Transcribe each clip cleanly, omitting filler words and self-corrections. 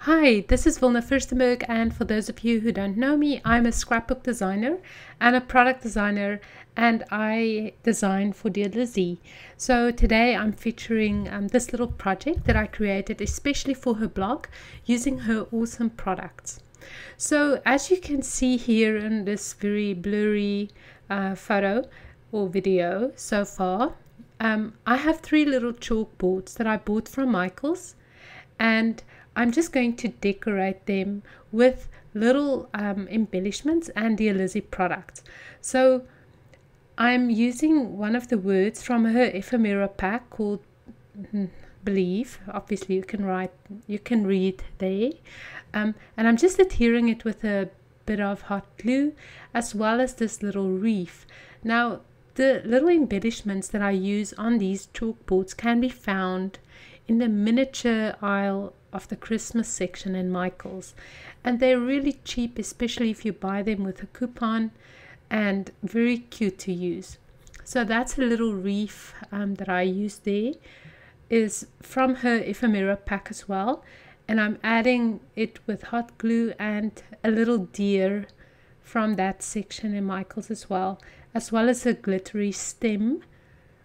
Hi, this is Wilna Furstenberg, and for those of you who don't know me, I'm a scrapbook designer and a product designer, and I design for dear Lizzie. So today I'm featuring this little project that I created especially for her blog using her awesome products. So as you can see here in this very blurry photo or video so far, I have three little chalkboards that I bought from Michael's, and I'm just going to decorate them with little embellishments and dear Lizzie products. So I'm using one of the words from her ephemera pack called Believe. Obviously you can read there, and I'm just adhering it with a bit of hot glue as well as this little reef. Now the little embellishments that I use on these chalkboards can be found in the miniature aisle of the Christmas section in Michael's, and they're really cheap, especially if you buy them with a coupon, and very cute to use. So that's a little reef that I use there, is from her ephemera pack as well, and I'm adding it with hot glue and a little deer from that section in Michael's as well as a glittery stem.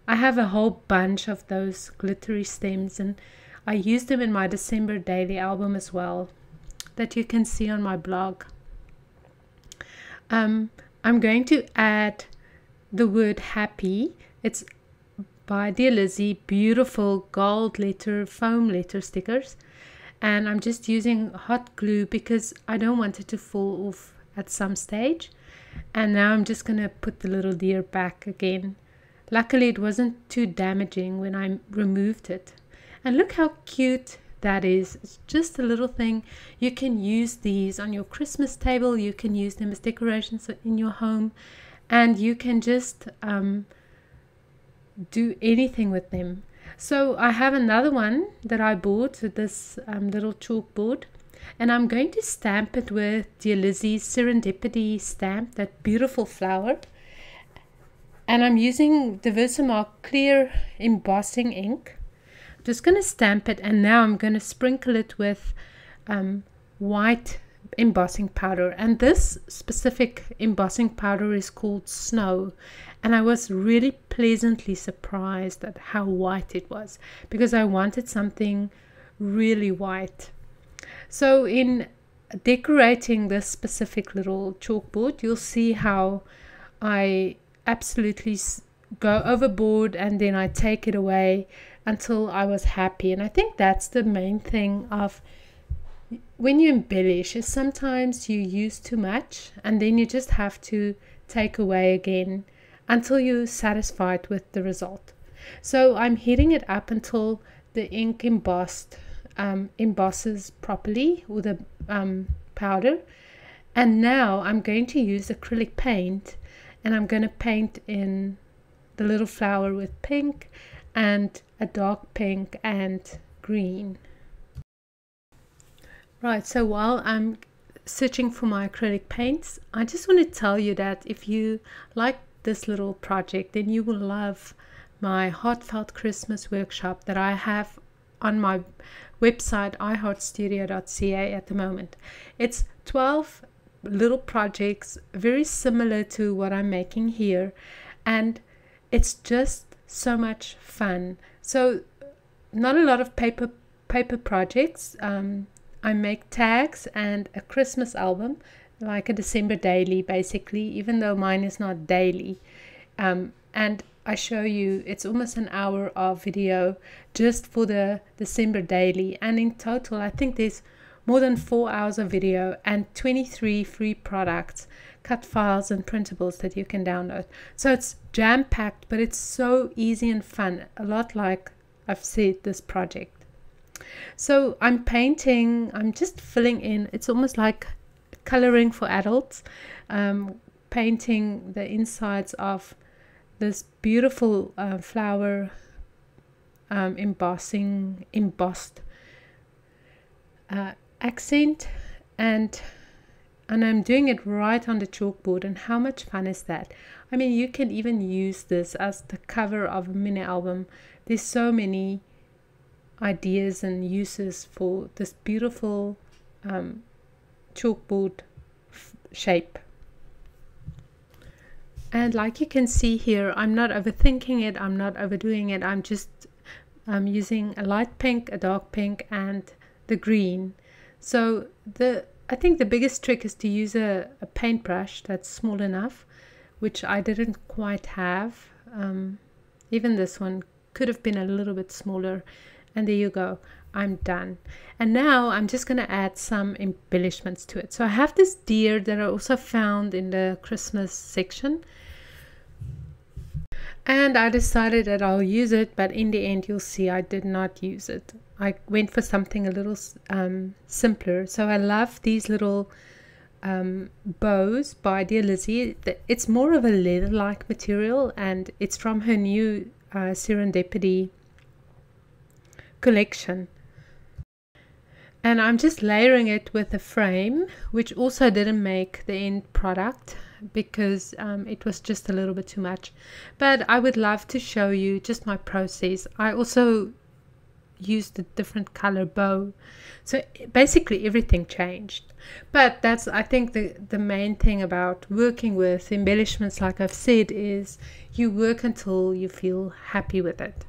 I have a whole bunch of those glittery stems, and I use them in my December daily album as well, that you can see on my blog. I'm going to add the word happy. It's by dear Lizzie, beautiful gold letter, foam letter stickers, and I'm just using hot glue because I don't want it to fall off at some stage. And now I'm just going to put the little deer back again. Luckily it wasn't too damaging when I removed it. And look how cute that is. It's just a little thing. You can use these on your Christmas table. You can use them as decorations in your home. And you can just do anything with them. So I have another one that I bought with this little chalkboard. And I'm going to stamp it with dear Lizzie's Serendipity stamp, that beautiful flower. And I'm using the Versamark clear embossing ink. I'm just going to stamp it, and now I'm going to sprinkle it with white embossing powder. And this specific embossing powder is called Snow. And I was really pleasantly surprised at how white it was, because I wanted something really white. So in decorating this specific little chalkboard, you'll see how I absolutely go overboard, and then I take it away until I was happy. And I think that's the main thing of when you embellish, is sometimes you use too much and then you just have to take away again until you're satisfied with the result. So I'm heating it up until the ink embosses properly with the powder. And now I'm going to use acrylic paint, and I'm going to paint in the little flower with pink and a dark pink and green. Right, so while I'm searching for my acrylic paints, I just want to tell you that if you like this little project, then you will love my Heartfelt Christmas workshop that I have on my website iheartstudio.ca at the moment. It's 12 little projects very similar to what I'm making here, and it's just so much fun. So not a lot of paper projects. I make tags and a Christmas album, like a December daily basically, even though mine is not daily, and I show you, it's almost an hour of video just for the December daily, and in total I think there's more than 4 hours of video and 23 free products, cut files and printables that you can download. So it's jam-packed, but it's so easy and fun, a lot like I've said this project. So I'm painting, I'm just filling in, it's almost like coloring for adults, painting the insides of this beautiful flower embossed accent, and I'm doing it right on the chalkboard. And how much fun is that? I mean, you can even use this as the cover of a mini album. There's so many ideas and uses for this beautiful chalkboard shape. And like you can see here, I'm not overthinking it, I'm not overdoing it, I'm just using a light pink, a dark pink, and the green. So I think the biggest trick is to use a paintbrush that's small enough, which I didn't quite have. Even this one could have been a little bit smaller. And there you go, I'm done. And now I'm just going to add some embellishments to it. So I have this deer that I also found in the Christmas section. And I decided that I'll use it, but in the end you'll see I did not use it. I went for something a little simpler. So I love these little bows by Dear Lizzie. It's more of a leather-like material, and it's from her new Serendipity collection. And I'm just layering it with a frame, which also didn't make the end product because it was just a little bit too much. But I would love to show you just my process. I also used a different color bow, so basically everything changed. But that's, I think, the main thing about working with embellishments, like I've said, is you work until you feel happy with it.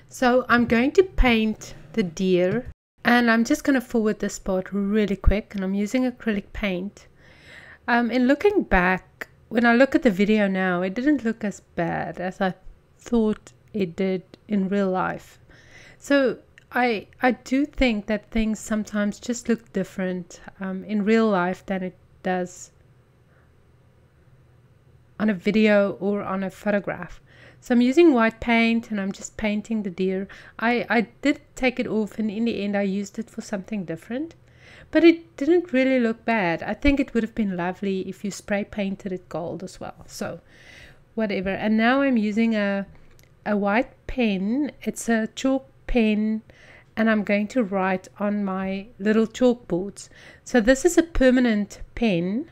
So I'm going to paint the deer, and I'm just going to forward this part really quick, and I'm using acrylic paint. In looking back, when I look at the video now, it didn't look as bad as I thought it did in real life. So I do think that things sometimes just look different in real life than it does on a video or on a photograph. So I'm using white paint and I'm just painting the deer. I did take it off, and in the end I used it for something different. But it didn't really look bad. I think it would have been lovely if you spray painted it gold as well. So whatever. And now I'm using a white pen. It's a chalk pen, and I'm going to write on my little chalkboards. So this is a permanent pen,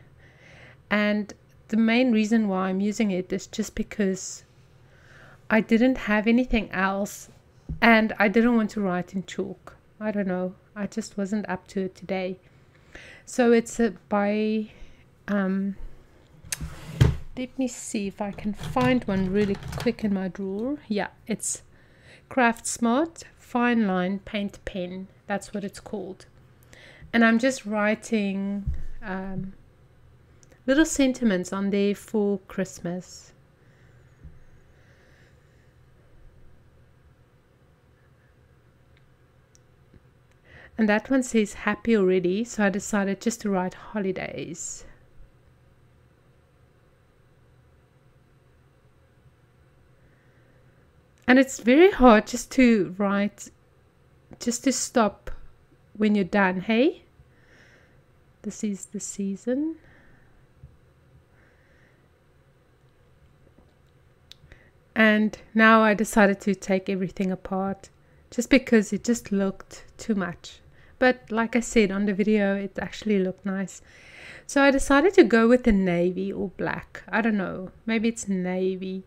and the main reason why I'm using it is just because I didn't have anything else, and I didn't want to write in chalk. I don't know, I just wasn't up to it today. So it's by let me see if I can find one really quick in my drawer. Yeah, it's Craft Smart Fine Line Paint Pen. That's what it's called. And I'm just writing little sentiments on there for Christmas. And that one says happy already, so I decided just to write holidays. And it's very hard just to write, just to stop when you're done. Hey, this is the season. And now I decided to take everything apart just because it just looked too much. But like I said, on the video it actually looked nice. So I decided to go with the navy or black. I don't know, maybe it's navy.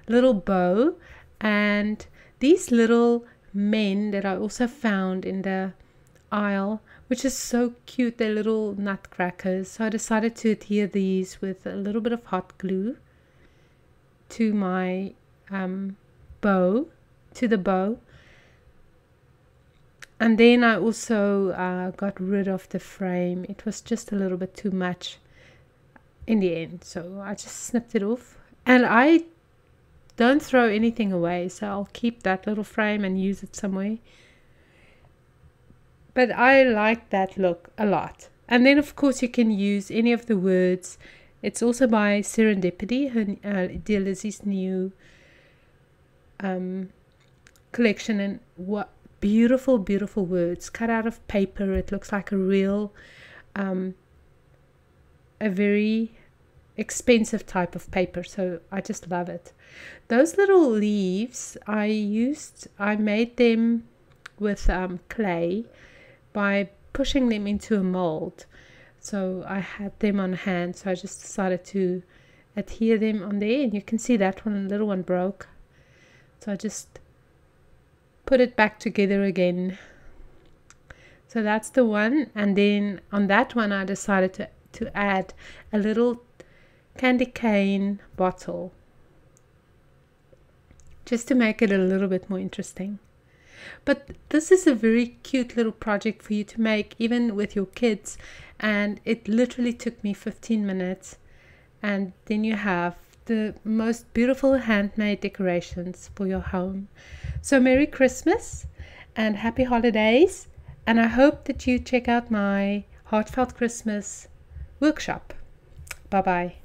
Little bow, and these little men that I also found in the aisle, which is so cute. They're little nutcrackers. So I decided to adhere these with a little bit of hot glue to my bow, to the bow. And then I also got rid of the frame. It was just a little bit too much in the end, so I just snipped it off. And I don't throw anything away, so I'll keep that little frame and use it somewhere. But I like that look a lot. And then of course you can use any of the words. It's also by Serendipity, her Dear Lizzie's new collection, and what beautiful words cut out of paper. It looks like a real a very expensive type of paper, so I just love it. Those little leaves I made them with clay by pushing them into a mold. So I had them on hand, so I just decided to adhere them on there, and you can see that one, little one broke, so I just put it back together again. So that's the one. And then on that one I decided to add a little candy cane bottle, just to make it a little bit more interesting. But this is a very cute little project for you to make even with your kids, and it literally took me 15 minutes, and then you have the most beautiful handmade decorations for your home. So Merry Christmas and Happy Holidays, and I hope that you check out my Heartfelt Christmas workshop. Bye bye.